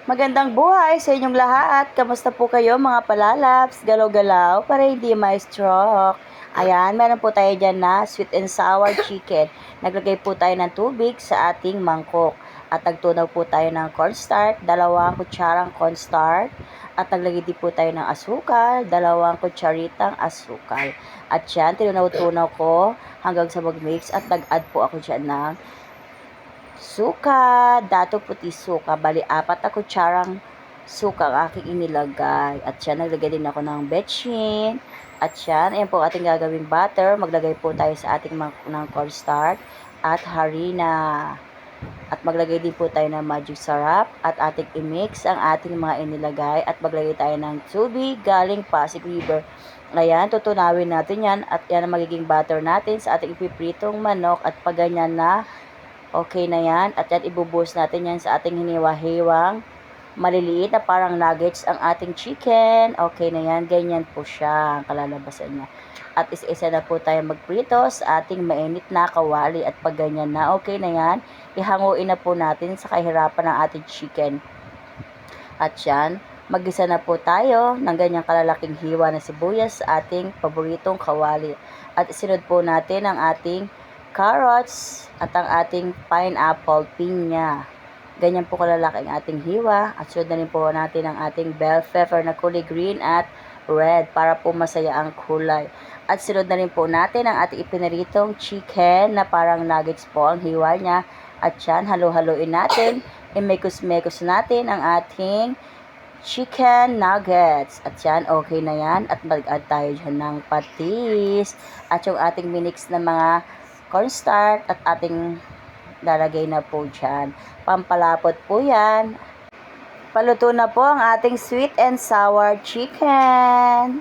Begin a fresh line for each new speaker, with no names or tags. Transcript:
Magandang buhay sa inyong lahat. Kamusta po kayo mga palalaps? Galaw-galaw para hindi ma-stroke. Ayan, meron po tayo dyan na sweet and sour chicken. Naglagay po tayo ng tubig sa ating mangkok. At nagtunaw po tayo ng cornstarch, 2 kutsarang cornstarch. At naglagay din po tayo ng asukal, 2 kutsaritang asukal. At yan, tinunaw-tunaw ko hanggang sa mag-mix at nag-add po ako dyan ng suka, dato puti suka, bali 4 na kutsarang suka ang aking inilagay. At yan, naglagay din ako ng betchin. At yan, ayan po ating gagawing butter. Maglagay po tayo sa ating ng cornstarch at harina. At maglagay din po tayo ng magic syrup at ating i-mix ang ating mga inilagay at maglagay tayo ng tubig galing Pasig River. Ayan, tutunawin natin yan at yan ang magiging butter natin sa ating ipipritong manok at pag ganyan na okay na yan. At yan, ibubuhos natin yan sa ating hiniwa-hiwang maliliit na parang nuggets ang ating chicken. Okay na yan. Ganyan po siya ang kalalabasan niya. At isa-isa na po tayo magprito sa ating mainit na kawali. At pag ganyan na, okay na yan, ihanguin na po natin sa kahirapan ng ating chicken. At yan, mag-isa na po tayo ng ganyang kalalaking hiwa na sibuyas sa ating paboritong kawali. At isunod po natin ang ating carrots at ang ating pineapple pinya. Ganyan po kalalaki ang ating hiwa. At sunod na rin po natin ang ating bell pepper na kulay green at red para po masaya ang kulay. At sunod na rin po natin ang ating ipinaritong chicken na parang nuggets po ang hiwa niya. At yan, halo-haloin natin. I-mekos-mekos natin ang ating chicken nuggets. At yan, okay na yan. At mag-add tayo dyan ng patis. At yung ating minix na mga cornstarch at ating lalagay na po dyan. Pampalapot po yan. Paluto na po ang ating sweet and sour chicken.